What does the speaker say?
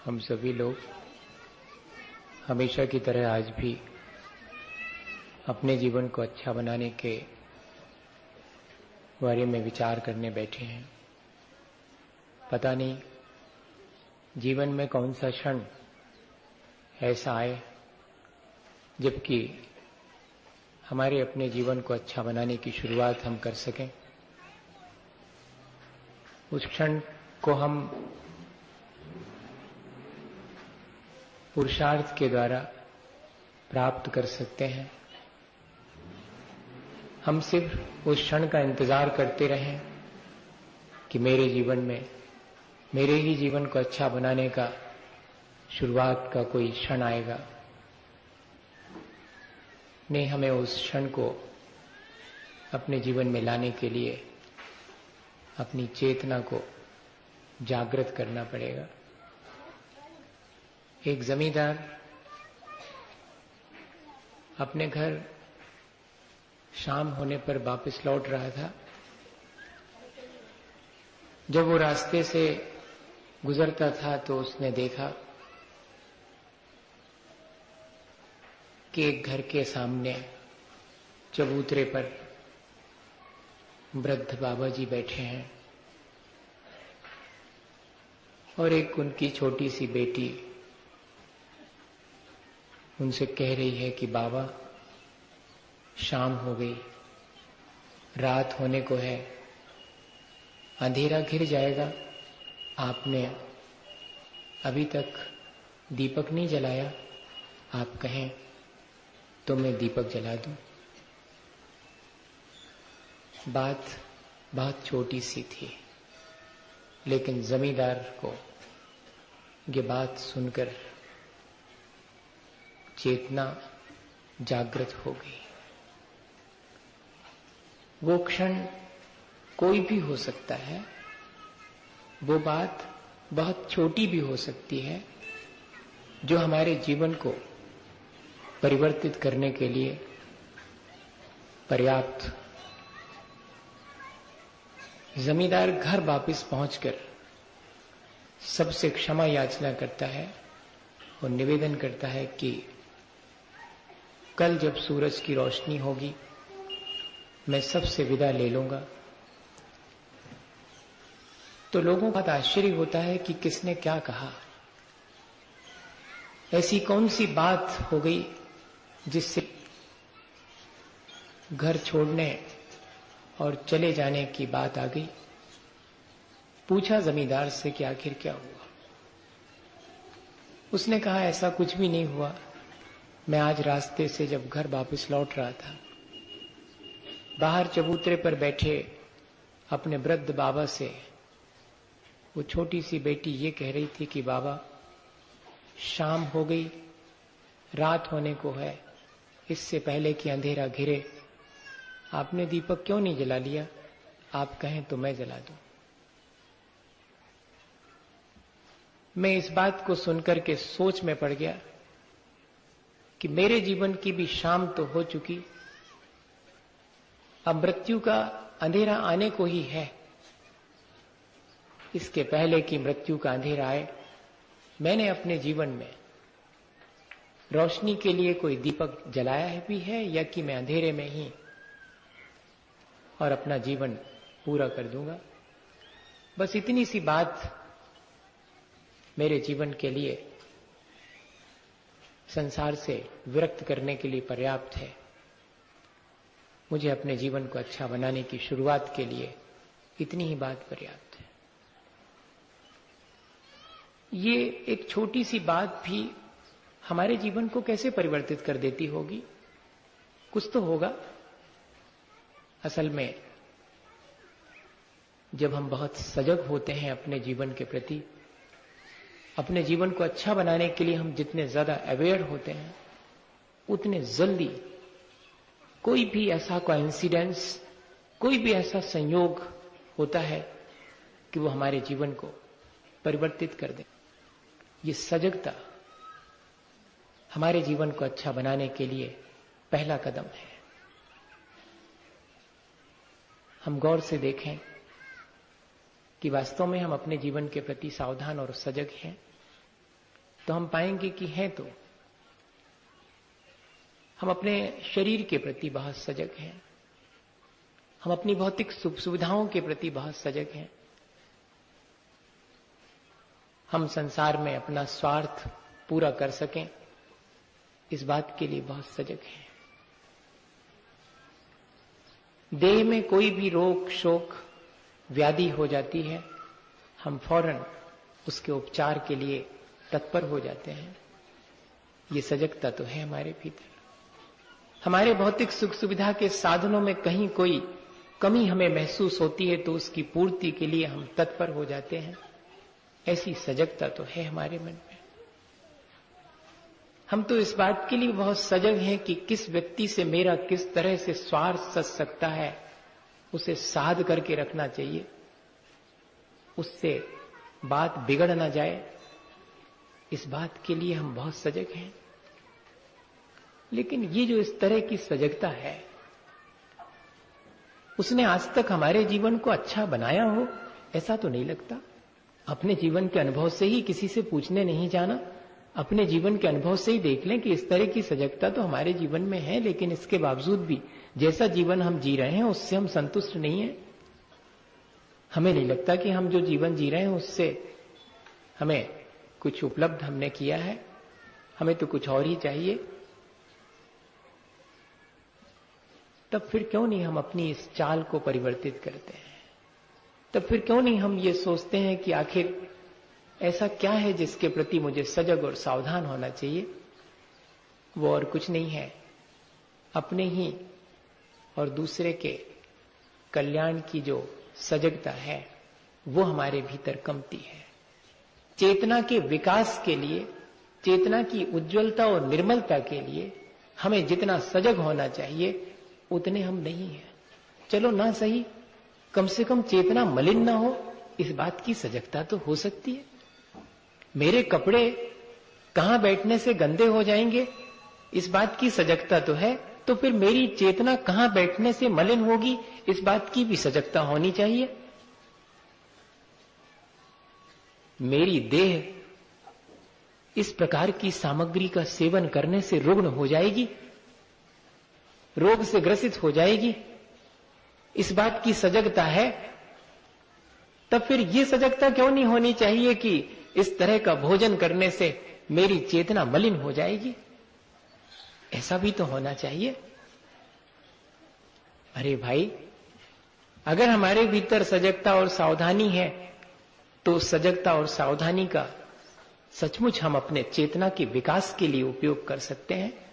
हम सभी लोग हमेशा की तरह आज भी अपने जीवन को अच्छा बनाने के बारे में विचार करने बैठे हैं। पता नहीं जीवन में कौन सा क्षण ऐसा आए जबकि हमारे अपने जीवन को अच्छा बनाने की शुरुआत हम कर सकें। उस क्षण को हम पुरुषार्थ के द्वारा प्राप्त कर सकते हैं। हम सिर्फ उस क्षण का इंतजार करते रहें कि मेरे जीवन में मेरे ही जीवन को अच्छा बनाने का शुरुआत का कोई क्षण आएगा। नहीं, हमें उस क्षण को अपने जीवन में लाने के लिए अपनी चेतना को जागृत करना पड़ेगा। एक जमींदार अपने घर शाम होने पर वापस लौट रहा था। जब वो रास्ते से गुजरता था तो उसने देखा कि एक घर के सामने चबूतरे पर वृद्ध बाबा जी बैठे हैं और एक उनकी छोटी सी बेटी उनसे कह रही है कि बाबा, शाम हो गई, रात होने को है, अंधेरा घिर जाएगा, आपने अभी तक दीपक नहीं जलाया, आप कहें तो मैं दीपक जला दूं। बात बहुत छोटी सी थी, लेकिन जमींदार को ये बात सुनकर चेतना जागृत हो गई। वो क्षण कोई भी हो सकता है, वो बात बहुत छोटी भी हो सकती है, जो हमारे जीवन को परिवर्तित करने के लिए पर्याप्त। जमींदार घर वापस पहुंचकर सबसे क्षमा याचना करता है और निवेदन करता है कि कल जब सूरज की रोशनी होगी मैं सबसे विदा ले लूंगा। तो लोगों का आश्चर्य होता है कि किसने क्या कहा, ऐसी कौन सी बात हो गई जिससे घर छोड़ने और चले जाने की बात आ गई। पूछा जमींदार से कि आखिर क्या हुआ। उसने कहा ऐसा कुछ भी नहीं हुआ, मैं आज रास्ते से जब घर वापस लौट रहा था, बाहर चबूतरे पर बैठे अपने वृद्ध बाबा से वो छोटी सी बेटी ये कह रही थी कि बाबा, शाम हो गई, रात होने को है, इससे पहले कि अंधेरा घिरे आपने दीपक क्यों नहीं जला लिया, आप कहें तो मैं जला दूं। मैं इस बात को सुनकर के सोच में पड़ गया कि मेरे जीवन की भी शाम तो हो चुकी, अब मृत्यु का अंधेरा आने को ही है। इसके पहले कि मृत्यु का अंधेरा आए, मैंने अपने जीवन में रोशनी के लिए कोई दीपक जलाया भी है या कि मैं अंधेरे में ही और अपना जीवन पूरा कर दूंगा। बस इतनी सी बात मेरे जीवन के लिए संसार से विरक्त करने के लिए पर्याप्त है। मुझे अपने जीवन को अच्छा बनाने की शुरुआत के लिए इतनी ही बात पर्याप्त है। ये एक छोटी सी बात भी हमारे जीवन को कैसे परिवर्तित कर देती होगी, कुछ तो होगा। असल में जब हम बहुत सजग होते हैं अपने जीवन के प्रति, अपने जीवन को अच्छा बनाने के लिए हम जितने ज्यादा अवेयर होते हैं, उतने जल्दी कोई भी ऐसा कोइंसिडेंस, कोई भी ऐसा संयोग होता है कि वो हमारे जीवन को परिवर्तित कर दे। ये सजगता हमारे जीवन को अच्छा बनाने के लिए पहला कदम है। हम गौर से देखें कि वास्तव में हम अपने जीवन के प्रति सावधान और सजग हैं। तो हम पाएंगे कि हैं तो हम अपने शरीर के प्रति बहुत सजग हैं, हम अपनी भौतिक सुख सुविधाओं के प्रति बहुत सजग हैं, हम संसार में अपना स्वार्थ पूरा कर सकें इस बात के लिए बहुत सजग हैं। देह में कोई भी रोग शोक व्याधि हो जाती है, हम फौरन उसके उपचार के लिए तत्पर हो जाते हैं। ये सजगता तो है हमारे भीतर। हमारे भौतिक सुख सुविधा के साधनों में कहीं कोई कमी हमें महसूस होती है तो उसकी पूर्ति के लिए हम तत्पर हो जाते हैं। ऐसी सजगता तो है हमारे मन में। हम तो इस बात के लिए बहुत सजग हैं कि किस व्यक्ति से मेरा किस तरह से स्वार्थ सज सकता है, उसे साध करके रखना चाहिए, उससे बात बिगड़ ना जाए, इस बात के लिए हम बहुत सजग हैं। लेकिन ये जो इस तरह की सजगता है, उसने आज तक हमारे जीवन को अच्छा बनाया हो ऐसा तो नहीं लगता। अपने जीवन के अनुभव से ही, किसी से पूछने नहीं जाना, अपने जीवन के अनुभव से ही देख लें कि इस तरह की सजगता तो हमारे जीवन में है, लेकिन इसके बावजूद भी जैसा जीवन हम जी रहे हैं उससे हम संतुष्ट नहीं हैं। हमें नहीं लगता कि हम जो जीवन जी रहे हैं उससे हमें कुछ उपलब्ध हमने किया है, हमें तो कुछ और ही चाहिए। तब फिर क्यों नहीं हम अपनी इस चाल को परिवर्तित करते हैं? तब फिर क्यों नहीं हम ये सोचते हैं कि आखिर ऐसा क्या है जिसके प्रति मुझे सजग और सावधान होना चाहिए? वो और कुछ नहीं है, अपने ही और दूसरे के कल्याण की जो सजगता है वो हमारे भीतर कमती है। चेतना के विकास के लिए, चेतना की उज्जवलता और निर्मलता के लिए हमें जितना सजग होना चाहिए उतने हम नहीं हैं। चलो ना सही, कम से कम चेतना मलिन ना हो, इस बात की सजगता तो हो सकती है। मेरे कपड़े कहां बैठने से गंदे हो जाएंगे, इस बात की सजगता तो है, तो फिर मेरी चेतना कहां बैठने से मलिन होगी, इस बात की भी सजगता होनी चाहिए। मेरी देह इस प्रकार की सामग्री का सेवन करने से रुग्ण हो जाएगी, रोग से ग्रसित हो जाएगी, इस बात की सजगता है। तब फिर ये सजगता क्यों नहीं होनी चाहिए कि इस तरह का भोजन करने से मेरी चेतना मलिन हो जाएगी? ऐसा भी तो होना चाहिए। अरे भाई, अगर हमारे भीतर सजगता और सावधानी है तो सजगता और सावधानी का सचमुच हम अपने चेतना के विकास के लिए उपयोग कर सकते हैं।